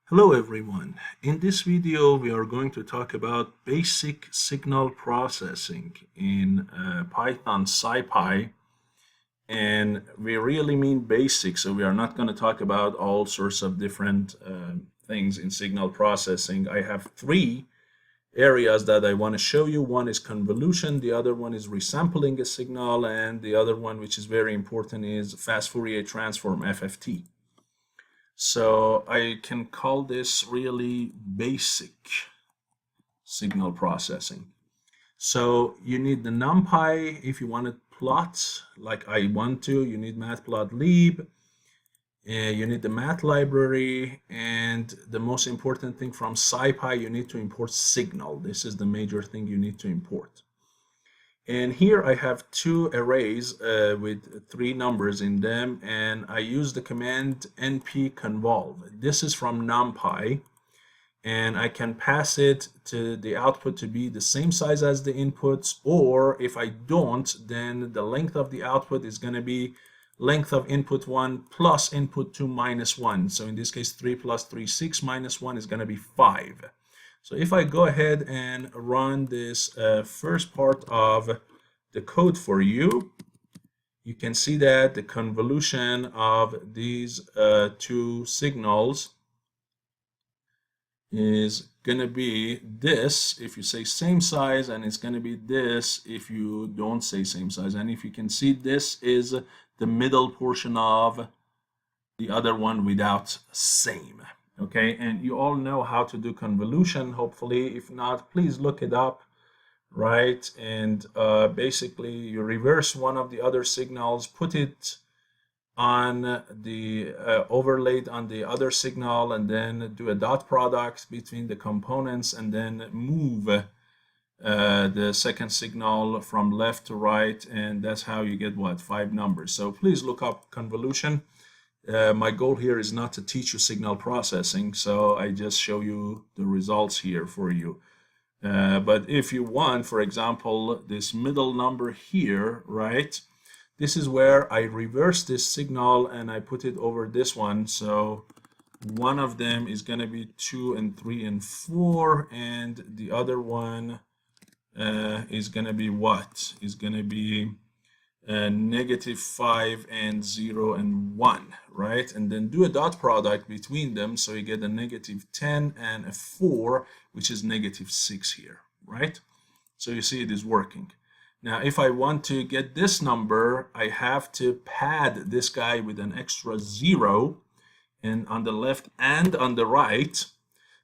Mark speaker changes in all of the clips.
Speaker 1: Hello everyone. In this video we are going to talk about basic signal processing in Python SciPy, and we really mean basic, so we are not going to talk about all sorts of different things in signal processing. I have three areas that I want to show you. One is convolution, the other one is resampling a signal, and the other one, which is very important, is fast Fourier transform FFT. So I can call this really basic signal processing. So you need the Numpy if you want to plot like I want to. You need matplotlib. You need the math library, and the most important thing from SciPy, you need to import signal. This is the major thing you need to import. And here I have two arrays with three numbers in them, and I use the command np-convolve. This is from NumPy, and I can pass it to the output to be the same size as the inputs, or if I don't, then the length of the output is going to be length of input 1 plus input 2 minus 1. So in this case, 3 plus 3, 6 minus 1 is going to be 5. So if I go ahead and run this first part of the code for you, you can see that the convolution of these two signals is going to be this if you say same size, and it's going to be this if you don't say same size. And if you can see, this is the middle portion of the other one without same. Okay, and you all know how to do convolution, hopefully. If not, please look it up, right? And basically you reverse one of the other signals, put it on the overlaid on the other signal, and then do a dot product between the components, and then move the second signal from left to right, and that's how you get what, 5 numbers. So please look up convolution. My goal here is not to teach you signal processing, so I just show you the results here for you. But if you want, for example, this middle number here, right, this is where I reverse this signal and I put it over this one. So one of them is going to be 2 and 3 and 4, and the other one is going to be what? Is going to be -5 and 0 and 1, right? And then do a dot product between them, so you get a -10 and a 4, which is -6 here, right? So you see it is working. Now if I want to get this number, I have to pad this guy with an extra 0, and on the left and on the right.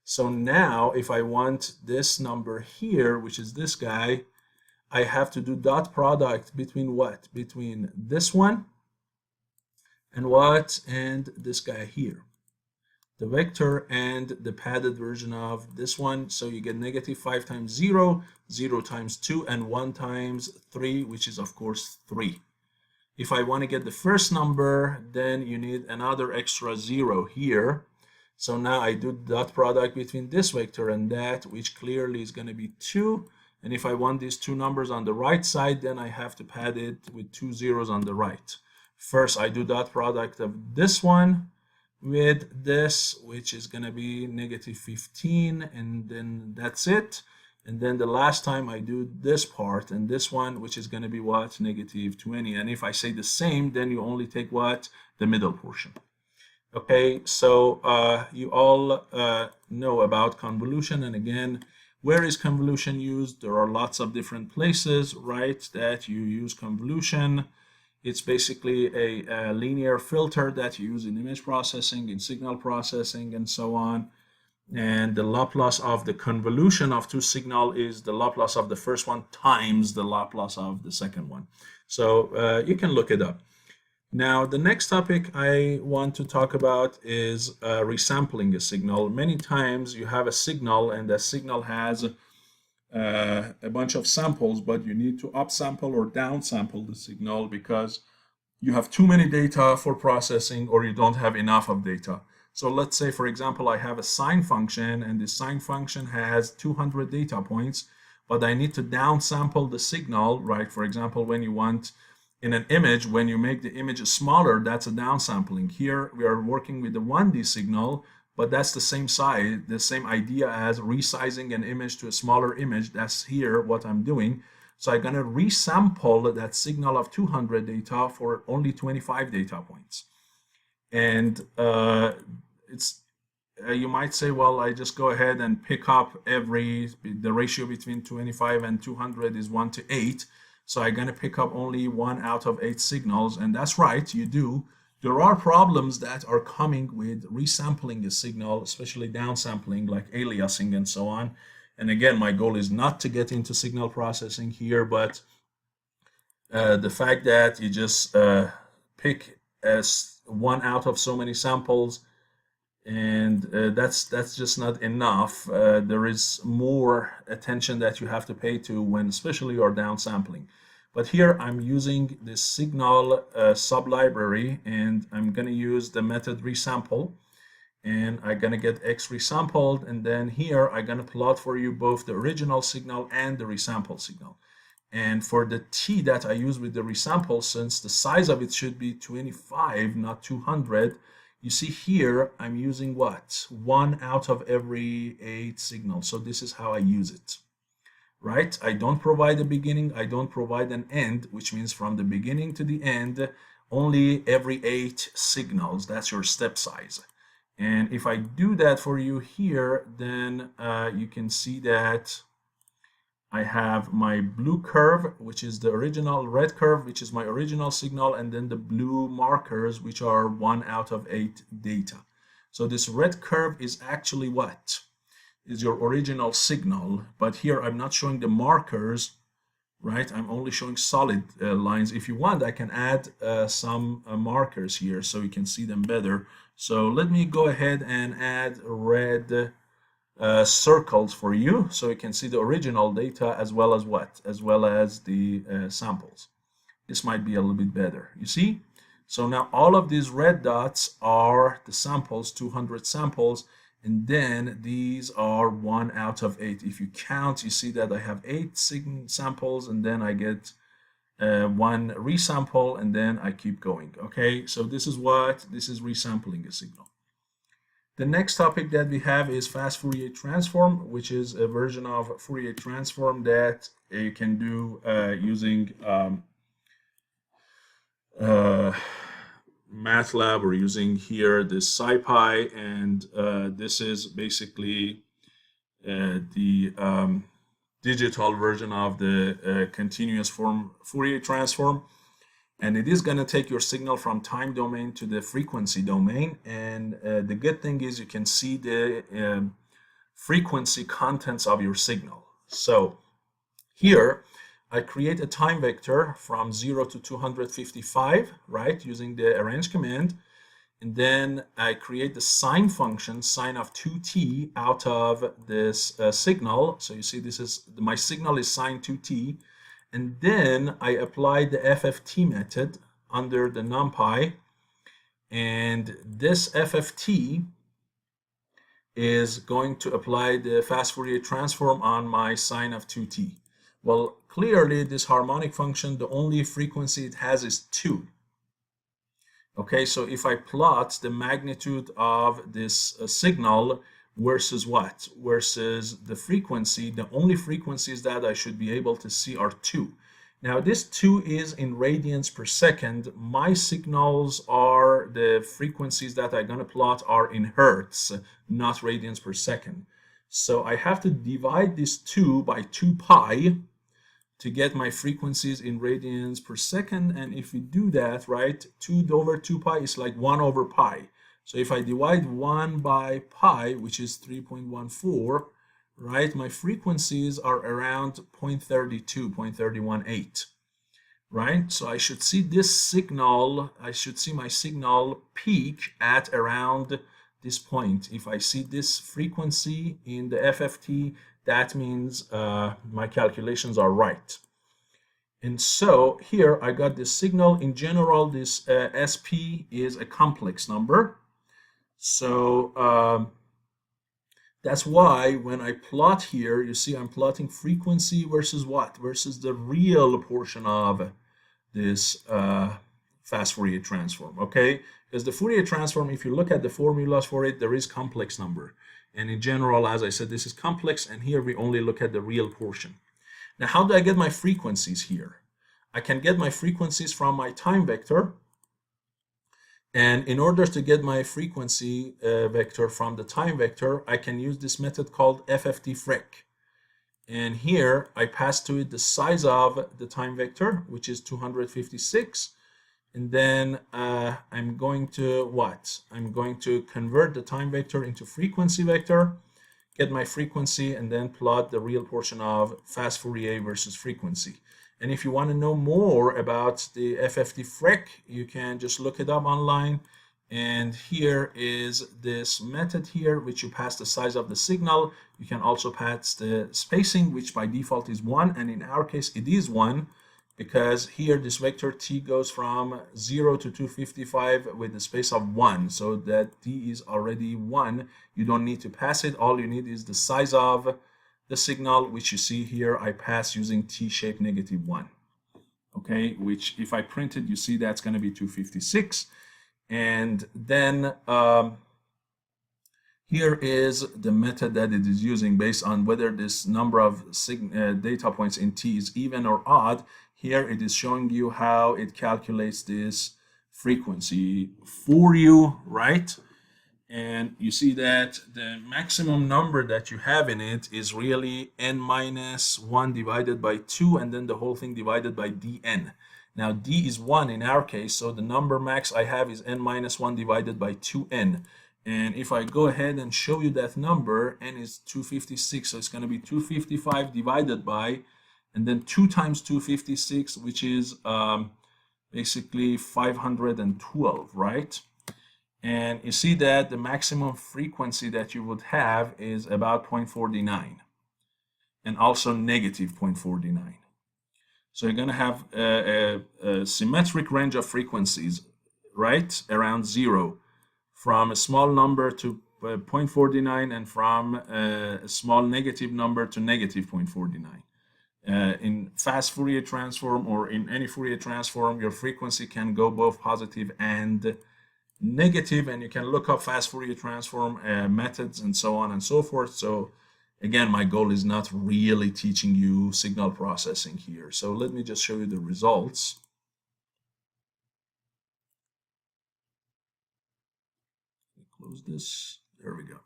Speaker 1: So now if I want this number here, which is this guy, I have to do dot product between what? Between this one and what? And this guy here. The vector and the padded version of this one. So you get -5 times 0, 0 times 2, and 1 times 3, which is of course 3. If I want to get the first number, then you need another extra 0 here. So now I do dot product between this vector and that, which clearly is going to be 2. And if I want these two numbers on the right side, then I have to pad it with 2 zeros on the right. First, I do dot product of this one with this, which is going to be -15, and then that's it. And then the last time I do this part and this one, which is going to be what? -20. And if I say the same, then you only take what? The middle portion. Okay, so you all know about convolution. And again, where is convolution used? There are lots of different places, right, that you use convolution. It's basically a linear filter that you use in image processing, in signal processing, and so on. And the Laplace of the convolution of two signal is the Laplace of the first one times the Laplace of the second one. So you can look it up. Now, the next topic I want to talk about is resampling a signal. Many times you have a signal, and that signal has a bunch of samples, but you need to upsample or downsample the signal because you have too many data for processing, or you don't have enough of data. So let's say, for example, I have a sine function, and this sine function has 200 data points, but I need to downsample the signal, right? For example, when you want in an image, when you make the image smaller, that's a downsampling. Here we are working with the 1D signal, but that's the same size, the same idea as resizing an image to a smaller image. That's here what I'm doing. So I'm going to resample that signal of 200 data for only 25 data points. And you might say, well, I just go ahead and pick up the ratio between 25 and 200 is 1 to 8. So I'm going to pick up only 1 out of 8 signals. And that's right, you do. There are problems that are coming with resampling a signal, especially downsampling, like aliasing and so on. And again, my goal is not to get into signal processing here, but the fact that you just pick as 1 out of so many samples, and that's just not enough. There is more attention that you have to pay to when especially you're downsampling. But here I'm using this signal sublibrary, and I'm going to use the method resample, and I'm going to get X resampled, and then here I'm going to plot for you both the original signal and the resample signal. And for the T that I use with the resample, since the size of it should be 25, not 200, you see here I'm using what? 1 out of every 8 signals. So this is how I use it, right? I don't provide a beginning, I don't provide an end, which means from the beginning to the end, only every 8 signals. That's your step size. And if I do that for you here, then you can see that I have my blue curve, which is the original, red curve, which is my original signal, and then the blue markers, which are 1 out of 8 data. So this red curve is actually what? Is your original signal, but here I'm not showing the markers, right? I'm only showing solid lines. If you want, I can add some markers here so you can see them better. So let me go ahead and add red circles for you so you can see the original data as well as what? As well as the samples. This might be a little bit better. You see? So now all of these red dots are the samples, 200 samples, and then these are 1 out of 8. If you count, you see that I have 8 samples, and then I get 1 resample, and then I keep going. Okay, so this is resampling a signal. The next topic that we have is fast Fourier transform, which is a version of Fourier transform that you can do using MATLAB, or using here this Scipy, and this is basically the digital version of the continuous form Fourier transform. And it is going to take your signal from time domain to the frequency domain. And the good thing is you can see the frequency contents of your signal. So here I create a time vector from 0 to 255, right, using the arrange command. And then I create the sine function, sine of 2t, out of this signal. So you see this is, my signal is sine 2t. And then I apply the FFT method under the Numpy, and this FFT is going to apply the fast Fourier transform on my sine of 2t. Well, clearly this harmonic function, the only frequency it has is 2. Okay, so if I plot the magnitude of this signal versus what? Versus the frequency, the only frequencies that I should be able to see are 2. Now this 2 is in radians per second. My signals are, the frequencies that I'm going to plot are in hertz, not radians per second. So I have to divide this 2 by 2 pi to get my frequencies in radians per second. And if we do that, right, 2 over 2 pi is like 1 over pi. So if I divide 1 by pi, which is 3.14, right, my frequencies are around 0.32, 0.318, right? So I should see this signal, I should see my signal peak at around this point. If I see this frequency in the FFT, that means my calculations are right. And so here I got this signal. In general, this SP is a complex number. So that's why when I plot here, you see I'm plotting frequency versus what? Versus the real portion of this fast Fourier transform, okay? Because the Fourier transform, if you look at the formulas for it, there is complex number. And in general, as I said, this is complex, and here we only look at the real portion. Now, how do I get my frequencies here? I can get my frequencies from my time vector. And in order to get my frequency vector from the time vector, I can use this method called FFT fric. And here I pass to it the size of the time vector, which is 256. And then I'm going to what? I'm going to convert the time vector into frequency vector, get my frequency, and then plot the real portion of fast Fourier versus frequency. And if you want to know more about the FFT fric, you can just look it up online. And here is this method here, which you pass the size of the signal. You can also pass the spacing, which by default is 1. And in our case, it is 1, because here this vector t goes from 0 to 255 with the space of 1. So that t is already 1. You don't need to pass it. All you need is the size of the signal, which you see here, I pass using t-shape -1. Okay, which if I print it, you see that's going to be 256. And then here is the method that it is using based on whether this number of data points in t is even or odd. Here it is showing you how it calculates this frequency for you, right? And you see that the maximum number that you have in it is really n-1 divided by 2, and then the whole thing divided by dn. Now d is 1 in our case, so the number max I have is n-1 divided by 2n. And if I go ahead and show you that number, n is 256, so it's going to be 255 divided by, and then 2 times 256, which is basically 512, right? And you see that the maximum frequency that you would have is about 0.49 and also negative 0.49. So you're going to have a symmetric range of frequencies, right, around 0, from a small number to 0.49 and from a small negative number to negative 0.49. In fast Fourier transform or in any Fourier transform, your frequency can go both positive and negative, and you can look up fast Fourier transform methods and so on and so forth. So again, my goal is not really teaching you signal processing here. So let me just show you the results. Close this. There we go.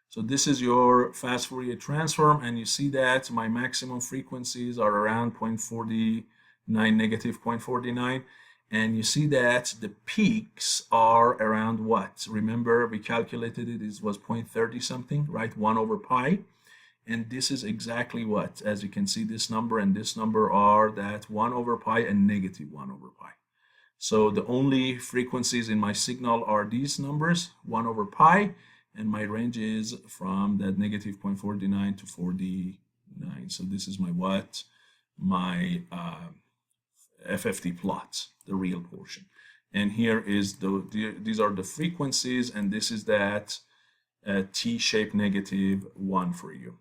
Speaker 1: So this is your fast Fourier transform, and you see that my maximum frequencies are around 0.49, negative 0.49. And you see that the peaks are around what? Remember, we calculated it was 0.30 something, right? 1 over pi. And this is exactly what? As you can see, this number and this number are that 1 over pi and negative 1 over pi. So the only frequencies in my signal are these numbers, 1 over pi, and my range is from that negative 0.49 to 49. So this is my what? My FFT plot, the real portion. And here is these are the frequencies, and this is that t-shaped -1 for you.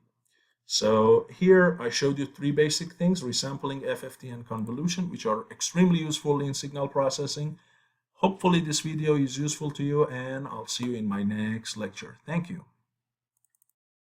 Speaker 1: So here I showed you 3 basic things: resampling, FFT, and convolution, which are extremely useful in signal processing. Hopefully this video is useful to you, and I'll see you in my next lecture. Thank you.